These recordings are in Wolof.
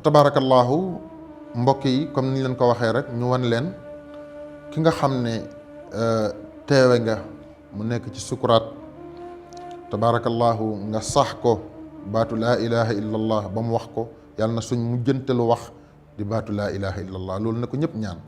tabaarakallaahu mbokk yi comme ni leen ko waxee rek ñu wan leen ki nga xam ne teewe nga mu nekk ci sukuraat tabaarakallaahu nga sax ko baatu laa ilaha illa allah ba mu wax ko yàlla na suñ mujjantalu wax di baatu laa ilaha illa allah loolu na ko ñëpp ñaan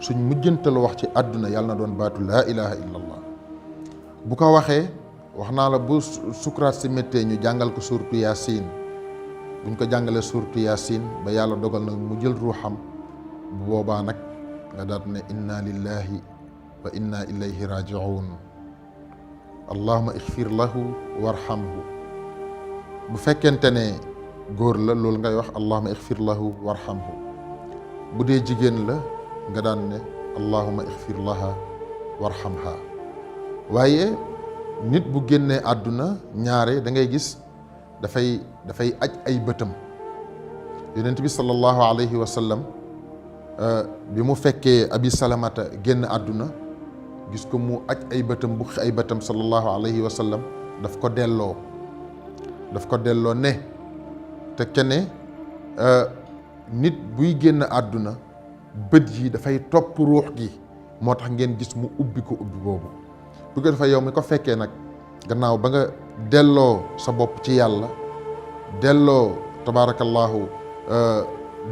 suñ mujjantalu wax ci àdduna yàlla na doon baatu laa ilaha illa allah bu ko waxee wax naa la bu sukuraat si méttee ñu jàngal ko suurtu yaasin buñ ko jàngalee suurtu yaasin ba yàlla dogal nag mu jël ruuxam bu boobaa nag nga daat ne inna lillahi wa inna ilayhi rajiun allahuma ixfir lahu warhamhu bu fekkente ne góor la loolu ngay wax allahuma ixfir lahu warhamhu bu dee jigéen la nga daan ne allahuma ixfir laha warhamha waaye nit bu génnee àdduna ñaare da ngay gis dafay aj ay bëtam yonent bi sallallahu alayhi wa sallam bi mu fekkee abi salamata génn àdduna gis ko mu aj ay bëtam bu ay bëtam sallallahu alayhi wa sallam daf ko delloo ne te kene nit buy génn àdduna bët yi dafay topp ruux gi moo tax ngeen gis mu ubbi ko ubbi boobu bu ko defee yow mi ko fekkee nag gannaaw ba nga delloo sa bopp ci yàlla delloo tabaarakallaahu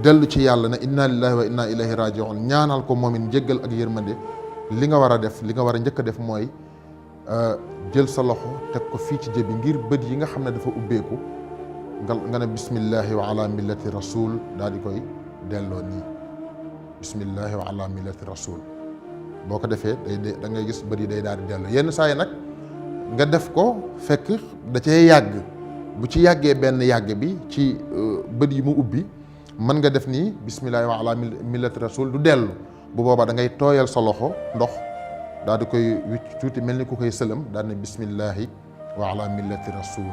dellu ci yàlla ne inna lillahi wa inna ilayhi rajiun ñaanal ko moom it njéggal ak yërmande li nga war a def li nga war a njëkk a def mooy jël sa loxo teg ko fii ci jëbi ngir bët yi nga xam ne dafa ubbeeku nga ne bismillahi wa ala millati rasul daal di koy delloo nii bismillahi wa ala millati rasul boo ko defee da ngay gis bët yi day daal di delloo yenn saa yi nag nga def ko fekk da cee yàgg bu ci yàggee benn yàgg bi ci bët yi mu ubbi mën nga def nii bismillahi wa ala millati rasul du dellu bu boobaa da ngay tooyal sa loxo ndox daal di koy wicc tuuti mel ni ku koy sëlëm daal ne bismillahi wa ala millati rasul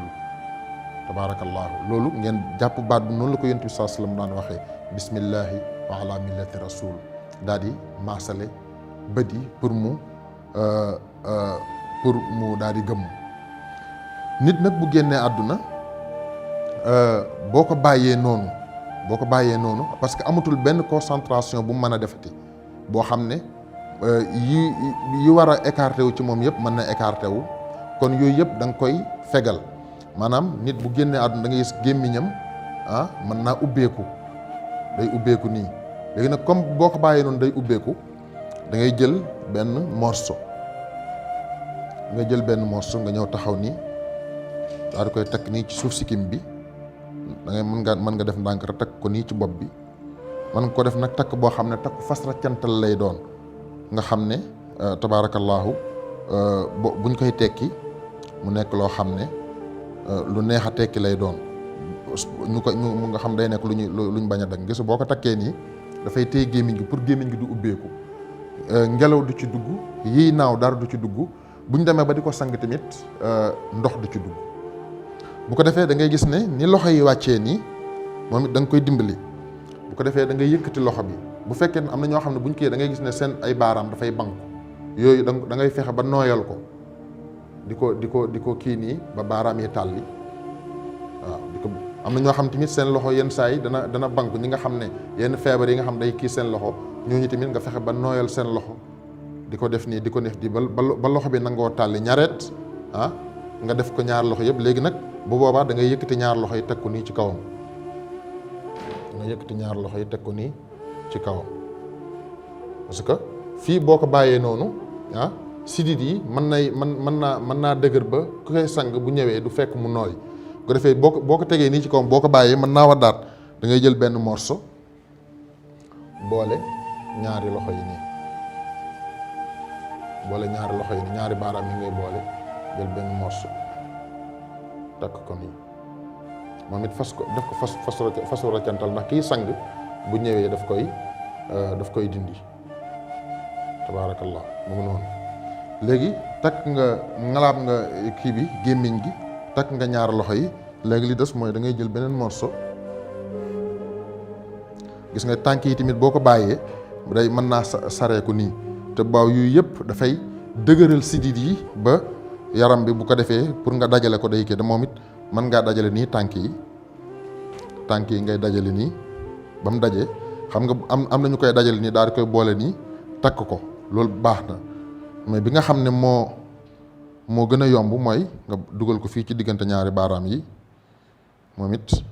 tabaarakallaahu loolu ngeen jàpp baat bi noonu la ko yonent bi saa sallam daan waxee bismillahi wa ala millati rasul daal di maasale bët yi pour mu daal di gëmm nit nag bu génnee àdduna boo ko bàyyee noonu parce que amatul benn concentration bu mu mën a defati boo xam ne yi war a écarté wu ci moom yëpp mën na écarté wu kon yooyu yëpp da nga koy fegal maanaam nit bu génnee àdduna da ngay gis gémmiñam mën naa ubbeeku day ubbeeku nii léegi nag comme boo ko bàyyee noonu day ubbeeku da ngay jël benn morceau nga ñëw taxaw nii daal di koy takk nii ci suuf sikkim bi da ngay mën nga def ndànk rek takk ko nii ci bopp bi mën nga ko def nag takk boo xam ne takk fas raccantal lay doon nga xam ne tabaarakallaahu buñ koy tekki mu nekk loo xam ne lu neex a tekki lay doon mu nga xam day nekk luñ bañ a dagg gis boo ko takkee nii dafay téye gémmiñ gi pour gémmiñ gi du ubbeeku ngelaw du ci dugg yiy naaw dara du ci dugg buñ demee ba di ko sang tamit ndox du ci dugg bu ko defee da ngay gis ne ni loxo yi wàccee nii moom it da nga koy dimbali bu ko defee da ngay yëkkati loxo bi bu fekkee ne am na ñoo xam ne buñ kii da ngay gis ne seen ay baaraam dafay banku yooyu da ngay fexe ba nooyal ko di ko kii nii ba baaraam yi tàlli waaw am na ñoo xam tamit seen loxo yenn saa yi dana banku ñi nga xam ne yenn feebar yi nga xam day kii seen loxo ñooñu tamit nga fexe ba nooyal seen loxo di ko def nii di ko def di ba loxo bi nangoo tàlli ñareet nga def ko ñaar loxo yëpp léegi nag bu boobaa da ngay yëkkati ñaar loxo yi teg ko nii ci kawam ci kawam parce que fii boo ko bàyyee noonu sidit yi mën naa dëgër ba ku koy sang bu ñëwee du fekk mu nooy bu ko defee boo ko tegee nii ci kawam boo ko bàyyee mën naa waddaat da ngay jël benn morceau boole ñaari loxo yi nii ñaari baaraam yi ngay boole jël benn morceau takk ko nii moom it def ko fasu raccantal ndax kii sang bu ñëwee daf koy dindi tabaarakallah mu ngi noonu léegi takk nga ngalaab nga kii bi gémmiñ gi takk nga ñaar loxo yi léegi li des mooy da ngay jël beneen morceau gis nga tànk yi tamit boo ko bàyyee day mën naa sareeku nii te baaw yooyu yëpp dafay dëgëral sidit yi ba yaram bi bu ko defee pour nga dajale ko day kii da moom it mën ngaa dajale nii tànk yi ngay dajale nii ba mu dajee xam nga am na ñu koy dajale nii daal di koy boole nii takk ko loolu baax na, mais bi nga xam ne moo gën a yomb mooy nga dugal ko fii ci diggante ñaari baaraam yi. moom it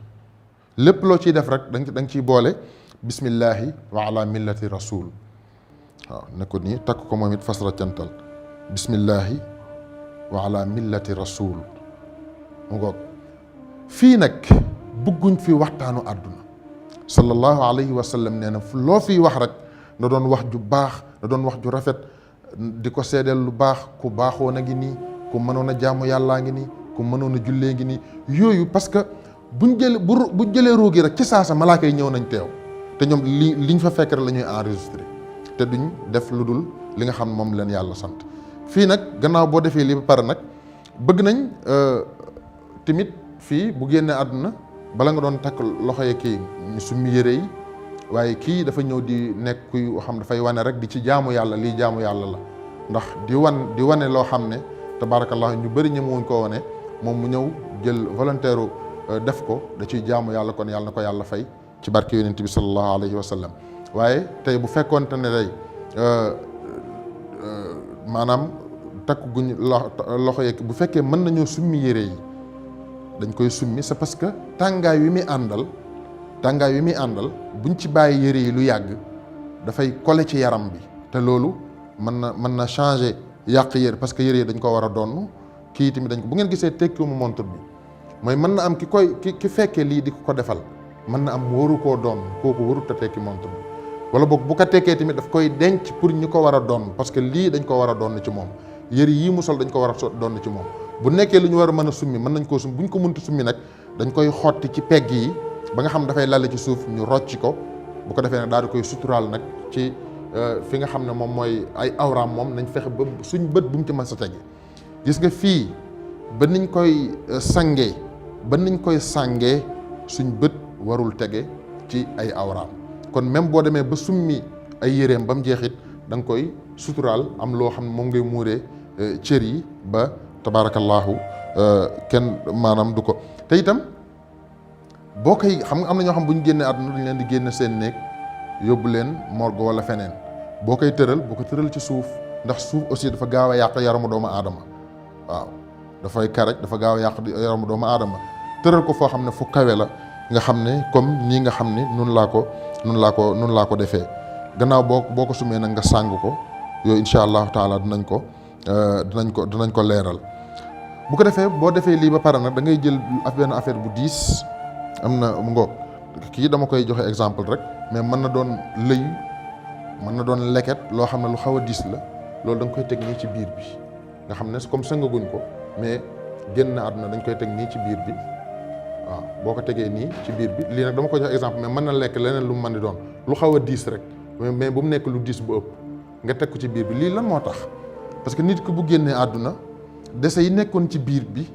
lépp loo ciy def rek da nga ciy boole bismillahi wa ala millati rasul. waaw ne ko nii takk ko moom it fas raccantal bismillahi wa ala millati rasul mu ngoog. fii nag bëgguñ fi waxtaanu àdduna. sallallahu alayhi wa sallam nee na loo fiy wax rek na doon wax ju baax, na doon wax ju rafet, di ko seedeel lu baax. ku baaxoon a ngi nii, ku mënoon a jaamu yàllaa ngi nii, ku mënoon a jullee ngi nii. yooyu parce que buñ jëlee roogi rek ci saasa malaaka yi ñëw nañ teew, te ñoom liñ fa fekk rek la ñuy enregistré, te duñ def lu dul li nga xam moom leen yàlla sant. fii nag gannaaw boo defee lii ba pare nag bëgg nañ tamit fii bu génnee àdduna bala nga doon takk loxo yi kii ñu summi yére yi, waaye kii dafa ñëw di nekk kuy xam dafay wane rek di ci jaamu yàlla, lii jaamu yàlla la. ndax di wane loo xam ne tabaarakallah ñu bëri ñemewuñ koo wane, moom mu ñëw jël volontaire def ko, da ciy jaamu yàlla. kon yàlla na ko yàlla fay ci barke yonent bi sallallahu alayhi wa sallam. waaye tey bu fekkoonte ne tey maanaam takk guñ loxo yeeg bu fekkee mën nañoo summi yére yi dañ koy summi, c'est parce que tàngaay wi muy àndal buñ ci bàyyi yére yi lu yàgg dafay coller ci yaram bi, te loolu mën na changer yàq yére, parce que yére yi dañ ko war a donn. kii tamit dañ ko bu ngeen gisee tekkiwu ma montre bi mooy mën na am ki fekkee lii di ko defal mën na am waru koo doon, kooku warut a tekki montre bi, wala boog bu ko tekkee tamit daf koy denc pour ñu ko war a doon, parce que lii dañ ko war a doon ci moom. yëri yii mu sol dañ ko war a doon ci moom. bu nekkee lu ñu war a mën a summi mën nañ koo summi, bu ñu ko mënta summi nag dañ koy xotti ci pegg yi ba nga xam dafay lale ci suuf, ñu rocci ko. bu ko defee nag daal di koy suturaal nag ci fi nga xam ne moom mooy ay awraam, moom nañ fexe ba suñ bët bu mu ci mën sa tege. gis nga fii ba niñ koy sàngee suñ bët warul tege ci ay awraam. kon même boo demee ba summi ay yéreem ba mu jeexit da nga koy suturaal, am loo xam ne moom ngay muuree cër yi ba tabaarakallaahu kenn maanaam du ko. te itam boo koy xam nga am na ñoo xam bu ñu génnee àdduna dañ leen di génne seen néeg yóbbu leen morgue wala feneen. boo koy tëral boo ko tëral ci suuf, ndax suuf aussi dafa gaaw a yàq yaramu doomu aadama. waaw dafay karaj, dafa gaaw a yàq yaramu doomu aadama. tëral ko foo xam ne fu kawe la, nga xam ne comme nii nga xam ne nun laa ko defee. gannaaw boo ko sumee nag nga sàng ko, yooyu incha allahu taala dinañ ko leeral. bu ko defee boo defee lii ba pare nag da ngay jël benn affaire bu diis. am na mu ngoog kii dama koy joxe exemple rek, mais mën na doon lëy, mën na doon leket, loo xam ne lu xaw a diis la. loolu da nga koy teg nii ci biir bi, nga xam ne comme sëngaguñ ko, mais génn àdduna dañ koy teg nii ci biir bi. waaw boo ko tegee nii ci biir bi, lii nag dama ko jox exemple, mais mën na lekk leneen lu mu mën di doon lu xaw a diis rek, mais bu mu nekk lu diis bu ëpp nga teg ko ci biir bi. lii lan moo tax? parce que nit ki bu génnee àdduna dese yi nekkoon ci biir bi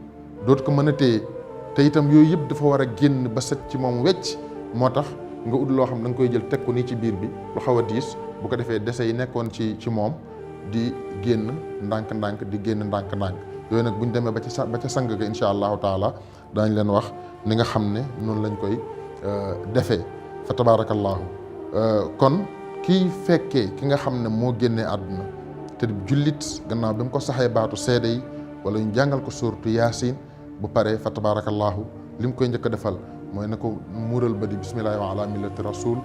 dootu ko mën a téye, te itam yooyu yëpp dafa war a génn ba set ci moom wecc. moo tax nga ut loo xam da nga koy jël teg ko nii ci biir bi, lu xaw a diis, bu ko defee dese yi nekkoon ci moom di génn ndànk-ndànk di génn ndànk-ndànk. yooyu nag bu ñu demee ba ca sang ga incha allahu taala daañ leen wax ni nga xam ne noonu lañ koy defee fa tabaarakallaahu. kon kiy fekkee ki nga xam ne moo génnee àdduna te jullit, gannaaw bi mu ko saxee baatu seede yi wala ñu jàngal ko suuratu yaasin bu paree fa tabaarakallaahu li mu koy njëkk a defal mooy na ko muural ba di bismillaahi wa ala millati rasul,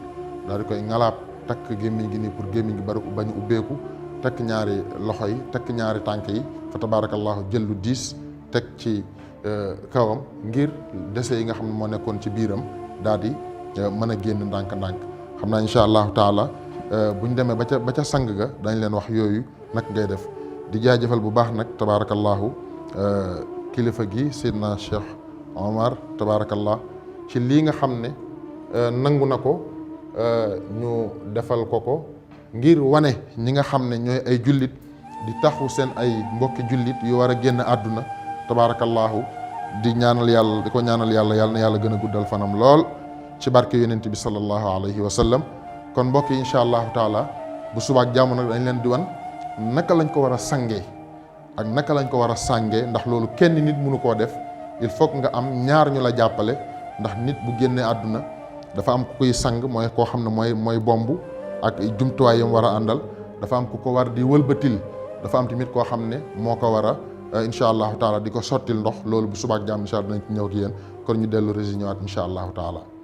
daal di koy ngalaab takk gémmiñ gi nii pour gémmiñ gi bari bañ ubbeeku, takk ñaari loxo yi, takk ñaari tànk yi fa tabaarakallaahu, jël lu diis teg ci kawam ngir dese yi nga xam ne moo nekkoon ci biiram daal di mën a génn ndànk-ndànk. xam naa incha allahu taala bu ñu demee ba ca sang ga dañ leen wax yooyu nag ngay def. di jaajëfal bu baax nag tabaarakallaahu kilifa gi Seydina Cheikh Omar tabaarakallah ci lii nga xam ne nangu na ko ñu defal ko ngir wane ñi nga xam ne ñooy ay jullit di taxu seen ay mbokki jullit yu war a génn àdduna tabaarakallaahu di ñaanal yàlla di ko ñaanal yàlla na yàlla gën a guddal fanam lool ci barke yonent bi sallallahu alayhi wa sallam. kon mbokk yi incha allahu taala bu subaak jàmm nag dañ leen di wan naka lañ ko war a sangee ak naka lañ ko war a sàngee, ndax loolu kenn nit mënu koo def. il faut que nga am ñaar ñu la jàppale, ndax nit bu génnee àdduna dafa am ku koy sang mooy koo xam ne mooy bomb ak jumtuwaay yam war a àndal, dafa am ku ko war di wëlbatil, dafa am tamit koo xam ne moo ko war a incha allahu taala di ko sottil ndox. loolu bu subaak jàmm incha allah dinañ ci ñëw ak yéen kon ñu dellu rési ñëwaat incha allahu taala.